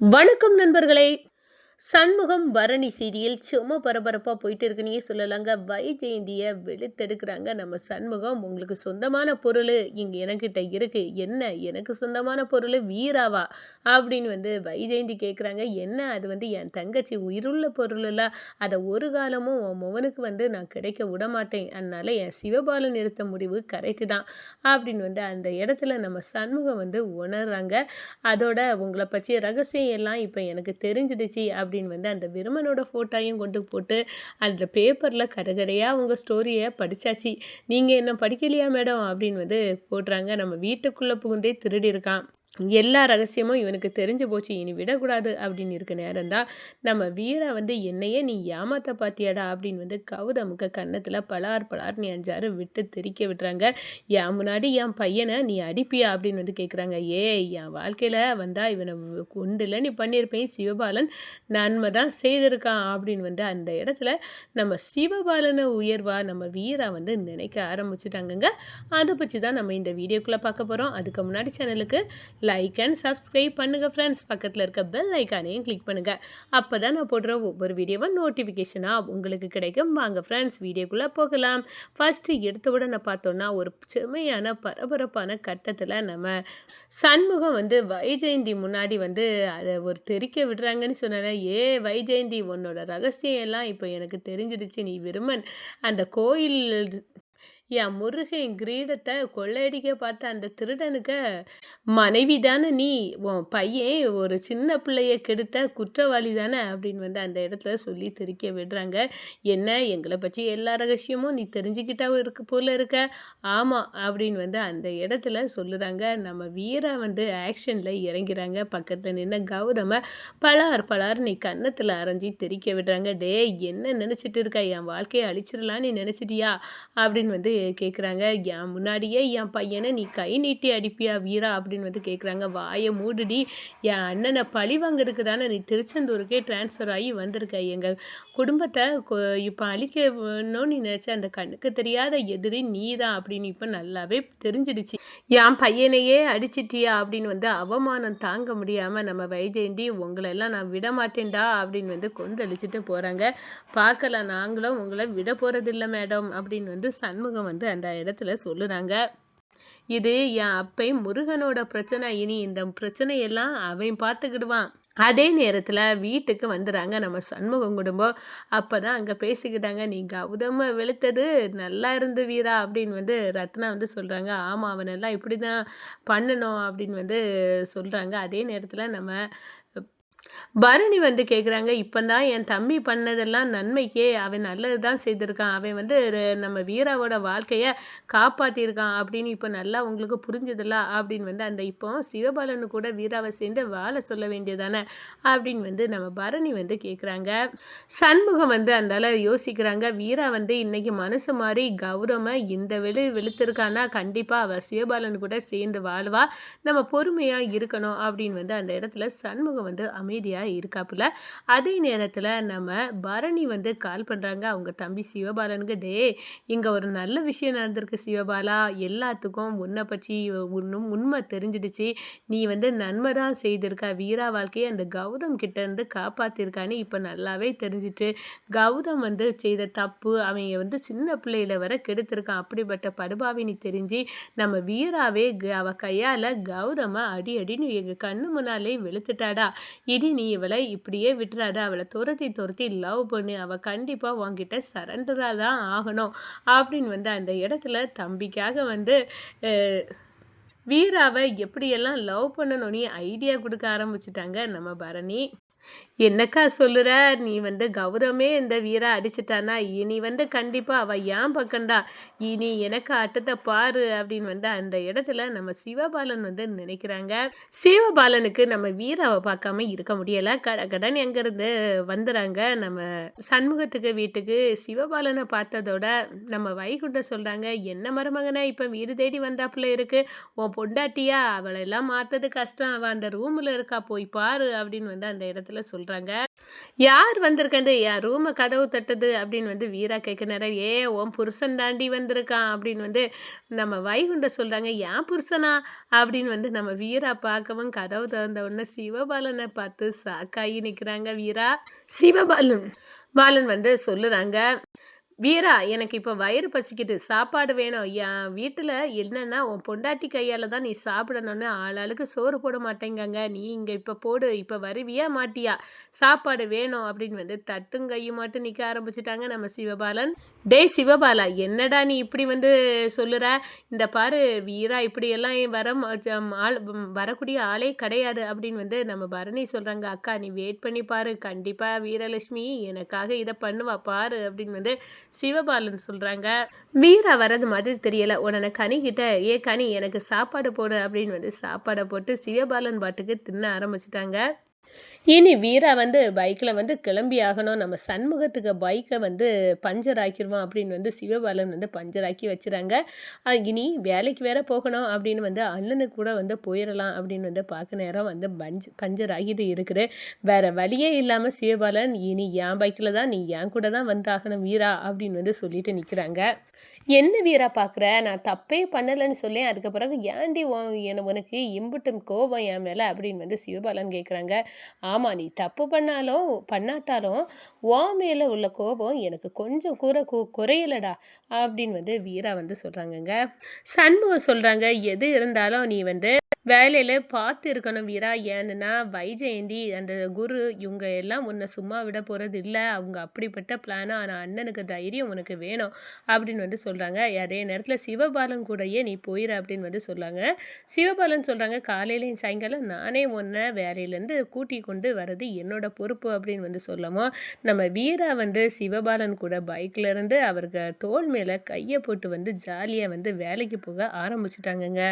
வணக்கம் நண்பர்களே. சண்முகம் பரணி சீரியல் சும்மா பரபரப்பா போயிட்டு இருக்குன்னே சொல்லலாங்க. வைஜெயந்திய வெளுத்தெடுக்குறாங்க நம்ம சண்முகம். உங்களுக்கு சொந்தமான பொருளு இங்க எனக்கிட்ட இருக்கு. என்ன எனக்கு சொந்தமான பொருளு வீராவா? அப்படின்னு வைஜெயந்தி கேட்குறாங்க. என்ன அது என் தங்கச்சி உயிருள்ள பொருளுல அத ஒரு காலமும் உன் மகனுக்கு நான் கிடைக்க விடமாட்டேன். அதனால என் சிவபாலன் எடுத்த முடிவு கரெக்ட்டு தான். அப்படின்னு அந்த இடத்துல நம்ம சண்முகம் உணர்றாங்க. அதோட உங்கள பற்றிய ரகசியம் எல்லாம் இப்ப எனக்கு தெரிஞ்சிடுச்சு அப்படின்னு அந்த விருமனோட ஃபோட்டோயும் கொண்டு போட்டு அந்த பேப்பர்ல கடைக்கடையா உங்க ஸ்டோரிய படிச்சாச்சு. நீங்க என்ன படிக்கலையா மேடம்? அப்படின்னு போடுறாங்க. நம்ம வீட்டுக்குள்ள புகுந்தே திருடியிருக்கான். எல்லா ரகசியமும் இவனுக்கு தெரிஞ்சு போச்சு. இனி விடக்கூடாது அப்படின்னு இருக்க நேரம் தான் நம்ம வீரா என்னையே நீ ஏமாத்த பாத்தியாடா அப்படின்னு கௌதமுக்கு கன்னத்துல பலார் பலார் நீ 5 விட்டு தெறிக்க விடுறாங்க. என் முன்னாடி என் பையனை நீ அடிப்பியா அப்படின்னு கேட்குறாங்க. என் வாழ்க்கையில இவனை கொண்டுல நீ பண்ணியிருப்பேன். சிவபாலன் நன்மை தான் செய்திருக்கான் அப்படின்னு அந்த இடத்துல நம்ம சிவபாலனை உயர்வா நம்ம வீரா நினைக்க ஆரம்பிச்சுட்டாங்கங்க. அதை பற்றி தான் நம்ம இந்த வீடியோக்குள்ளே பார்க்க போகிறோம். அதுக்கு முன்னாடி சேனலுக்கு லைக் அண்ட் சப்ஸ்கிரைப் பண்ணுங்க ஃப்ரெண்ட்ஸ். பக்கத்தில் இருக்க பெல் ஐக்கானையும் கிளிக் பண்ணுங்க. அப்போ தான் நான் போடுற ஒவ்வொரு வீடியோவும் நோட்டிஃபிகேஷனாக உங்களுக்கு கிடைக்கும். வாங்க ஃப்ரெண்ட்ஸ் வீடியோக்குள்ளே போகலாம். ஃபர்ஸ்ட் எடுத்த உடனே பார்த்தோன்னா ஒரு செம்மையான பரபரப்பான கட்டத்தில் நம்ம சண்முகம் வைஜெயந்தி முன்னாடி அதை ஒரு தெறிக்க விடுறாங்கன்னு சொன்னால. வைஜெயந்தி உன்னோட ரகசியம் எல்லாம் இப்போ எனக்கு தெரிஞ்சிடுச்சு. நீ விருமன் அந்த கோயில் என் முருகன் கிரீடத்தை கொள்ளையடிக்க பார்த்த அந்த திருடனுக்கு மனைவி தானே நீ? உன் பையன் ஒரு சின்ன பிள்ளைய கெடுத்த குற்றவாளி தானே அப்படின்னு அந்த இடத்துல சொல்லி திரிக்க விடுறாங்க. என்ன எங்களை பற்றி எல்லா ரகசியமும் நீ தெரிஞ்சுக்கிட்டா இருக்கு போல இருக்க. ஆமாம் அப்படின்னு அந்த இடத்துல சொல்லுறாங்க. நம்ம வீரா ஆக்ஷனில் இறங்கிறாங்க. பக்கத்தில் நின்று கௌதம பலார் பலார் நீ கன்னத்தில் அரைஞ்சி தெரிக்க விடுறாங்க. டே என்ன நினச்சிட்டு இருக்க? என் வாழ்க்கையை அழிச்சிடலாம் நீ நினச்சிட்டியா? அப்படின்னு கேட்குறாங்க. என் முன்னாடியே என் பையனை நீ கை நீட்டி அடிப்பியா வீரா அப்படின்னு கேட்குறாங்க. வாயை மூடுடி. என் அண்ணனை பழி வாங்கிறதுக்கு தானே நீ திருச்செந்தூருக்கே டிரான்ஸ்ஃபர் ஆகி வந்திருக்க. எங்கள் குடும்பத்தை இப்போ அழிக்கணும்னு நீ நினச்ச அந்த கண்ணுக்கு தெரியாத எதிரி நீ தான் அப்படின்னு இப்போ நல்லாவே தெரிஞ்சிடுச்சு. என் பையனையே அடிச்சிட்டியா அப்படின்னு அவமானம் தாங்க முடியாமல் நம்ம வைஜெயந்தி உங்களெல்லாம் நான் விட மாட்டேன்டா அப்படின்னு கொந்தளிச்சுட்டு போகிறாங்க. பார்க்கலாம் நாங்களும் உங்களை விட போகிறதில்ல மேடம் அப்படின்னு சண்முகம் அந்த இடத்துல சொல்லுறாங்க. இது என் அப்பை முருகனோட பிரச்சனை. இனி இந்த பிரச்சனையெல்லாம் அவன் பார்த்துக்கிடுவான். அதே நேரத்தில் வீட்டுக்கு வந்துடுறாங்க நம்ம சண்முகம் குடும்பம். அப்போ தான் அங்கே பேசிக்கிட்டாங்க. நீ கௌதம வெளுத்தது நல்லா இருந்து வீரா அப்படின்னு ரத்னா சொல்கிறாங்க. ஆமாம் அவனெல்லாம் இப்படி தான் பண்ணணும் அப்படின்னு சொல்கிறாங்க. அதே நேரத்தில் நம்ம பரணி கேட்குறாங்க. இப்போ தான் என் தம்பி பண்ணதெல்லாம் நன்மைக்கே. அவன் நல்லது தான் செய்திருக்கான். அவன் நம்ம வீராவோட வாழ்க்கையை காப்பாற்றிருக்கான் அப்படின்னு இப்போ நல்லா உங்களுக்கு புரிஞ்சதில்ல அப்படின்னு அந்த இப்போ சிவபாலனு கூட வீராவை சேர்ந்து வாழ சொல்ல வேண்டியதானே அப்படின்னு நம்ம பரணி கேட்குறாங்க. சண்முகம் அந்தால யோசிக்கிறாங்க. வீரா இன்னைக்கு மனசு மாதிரி கௌதம இந்த வெளுத்திருக்கானா கண்டிப்பாக அவள் சிவபாலன் கூட சேர்ந்து வாழ்வா. நம்ம பொறுமையாக இருக்கணும் அப்படின்னு அந்த இடத்துல சண்முகம் அமைதியாக இருக்காப்புல. அதே நேரத்தில் நம்ம பரணி கால் பண்ணுறாங்க அவங்க தம்பி சிவபாலனுக்கு. டே இங்கே ஒரு நல்ல விஷயம் நடந்திருக்கு சிவபாலா. எல்லாத்துக்கும் உன்னை பற்றி உண்மை தெரிஞ்சிடுச்சு. நீ நன்மை தான் செய்திருக்க. வீரா வாழ்க்கையை அந்த கௌதம் கிட்டேருந்து காப்பாற்றிருக்கான்னு இப்போ நல்லாவே தெரிஞ்சிட்டு. கௌதம் செய்த தப்பு அவங்க சின்ன பிள்ளையில வர கெடுத்திருக்கான். அப்படிப்பட்ட படுபாவினி தெரிஞ்சு நம்ம வீராவே அவ கையால் கௌதம அடி அடின்னு எங்கள் கண்ணு முன்னாலே வெளுத்துட்டாடா. இனி நீ இவளை இப்படியே விட்டுறாத. அவளை துரத்தி லவ் பண்ணு. அவள் கண்டிப்பாக உன்கிட்ட சரண்டராக தான் ஆகணும் அப்படின்னு அந்த இடத்துல தம்பிக்காக வீராவை எப்படியெல்லாம் லவ் பண்ணணும்னு ஐடியா கொடுக்க ஆரம்பிச்சிட்டாங்க நம்ம பரணி. என்னக்கா சொல்லுற? நீ கௌதமே இந்த வீரா அடிச்சிட்டானா இனி கண்டிப்பாக அவள் ஏன் பக்கம்தான். இனி எனக்கு ஆட்டத்தை பாரு அப்படின்னு அந்த இடத்துல நம்ம சிவபாலன் நினைக்கிறாங்க. சிவபாலனுக்கு நம்ம வீராவை பார்க்காம இருக்க முடியலை. கடன் எங்கேருந்து வந்துடுறாங்க நம்ம சண்முகத்துக்கு வீட்டுக்கு. சிவபாலனை பார்த்ததோட நம்ம வைகுண்ட சொல்கிறாங்க. என்ன மருமகனை இப்போ வீடு தேடி வந்தாப்புல இருக்கு. உன் பொண்டாட்டியா? அவளெல்லாம் மாற்றது கஷ்டம். அவள் அந்த ரூமில் இருக்கா போய் பாரு அப்படின்னு அந்த இடத்துல சொல்கிறாங்க. யார் வந்திருக்கது? என் ரூம கதவு தட்டுது அப்படின்னு வந்து வீரா கேட்க நேரம், உன் புருஷன் தாண்டி வந்திருக்கான் அப்படின்னு வந்து நம்ம வைகுண்டம் சொல்றாங்க. "என் புருஷனா?" அப்படின்னு வந்து நம்ம வீரா பார்க்கவும் கதவு திறந்த உடனே சிவபாலன பார்த்து ஷாக்காகி நிக்கிறாங்க வீரா. சிவபாலன் பாலன் வந்து சொல்லுறாங்க. வீரா, எனக்கு இப்ப வயிறு பசிக்குது. சாப்பாடு வேணும். என் வீட்ல என்னன்னா, உன் பொண்டாட்டி கையால தான் நீ சாப்பிடணும்னு ஆளாளுக்கு சோறு போட மாட்டேங்காங்க. நீ இங்க இப்ப போடு. இப்ப வருவியா? மாட்டியா? சாப்பாடு வேணும் அப்படின்னு வந்து தட்டும் கையுமாட்டு நிக்க ஆரம்பிச்சுட்டாங்க நம்ம சிவபாலன். டேய் சிவபாலா! என்னடா நீ இப்படி வந்து சொல்லுற? இந்த பாரு வீரா இப்படியெல்லாம் வர ம ஜம் ஆள் வரக்கூடிய ஆளே கிடையாது அப்படின்னு வந்து நம்ம பரணி சொல்றாங்க. அக்கா நீ வெயிட் பண்ணி பாரு. கண்டிப்பா வீரலட்சுமி எனக்காக இத பண்ணுவா பாரு அப்படின்னு வந்து சிவபாலன் சொல்றாங்க. வீரா வர்றது மாதிரி தெரியல. உடனே கனிகிட்ட, கனி எனக்கு சாப்பாடு போடு" அப்படின்னு வந்து சாப்பாட போட்டு சிவபாலன் பாட்டுக்கு தின்ன ஆரம்பிச்சுட்டாங்க. இனி வீரா வந்து பைக்ல வந்து கிளம்பி ஆகணும். நம்ம சண்முகத்துக்கு பைக்க வந்து பஞ்சர் ஆக்கிருவான் அப்படின்னு வந்து சிவபாலன் வந்து பஞ்சர் ஆக்கி வச்சுறாங்க. இனி வேலைக்கு வேற போகணும் அப்படின்னு வந்து அண்ணனுக்கு கூட வந்து போயிரலாம் அப்படின்னு வந்து பார்க்க நேரம் வந்து பஞ்சர் ஆகிட்டு இருக்குது. வேற வழியே இல்லாம சிவபாலன், "இனி என் பைக்ல தான் நீ என் கூட தான் வந்தாகணும் வீரா" அப்படின்னு வந்து சொல்லிட்டு நிக்கிறாங்க. "என்ன வீரா பார்க்குற? நான் தப்பே பண்ணலன்னு சொல்லேன். அதுக்கு பிறகு ஏன்டி உனக்கு இம்புட்டு கோபம் என் மேல?" அப்படின்னு வந்து சிவபாலன் கேட்குறாங்க. "ஆமா, நீ தப்பு பண்ணாட்டாலும் உன் மேல உள்ள கோபம் எனக்கு கொஞ்சம் கூட குறையலடா" அப்படின்னு வந்து வீரா வந்து சொல்றாங்கங்க. சண்முகம் சொல்றாங்க, "எது இருந்தாலும் நீ வந்து வேலையில பார்த்து இருக்கணும் வீரா. ஏன்னுன்னா வைஜெயந்தி, அந்த குரு இவங்க எல்லாம் உன்னை சும்மா விட போறது இல்ல. அவங்க அப்படிப்பட்ட பிளானா. ஆனா அண்ணனுக்கு தைரியம் உனக்கு வேணும்" அப்படின்னு வந்து சொல்றாங்க. அதே நேரத்துல சிவபாலன் கூடயே நீ போயிரு அப்படின்னு வந்து சொல்றாங்க. சிவபாலன் சொல்றாங்க, "காலையிலயும் சாயங்காலம் நானே உன்னை வேலையிலேருந்து கூட்டி கொண்டு வர்றது என்னோட பொறுப்பு" அப்படின்னு வந்து சொல்லவும், நம்ம வீரா வந்து சிவபாலன் கூட பைக்ல இருந்து அவருக்கு தோள் மேல கைய போட்டு வந்து ஜாலியா வந்து வேலைக்கு போக ஆரம்பிச்சுட்டாங்கங்க.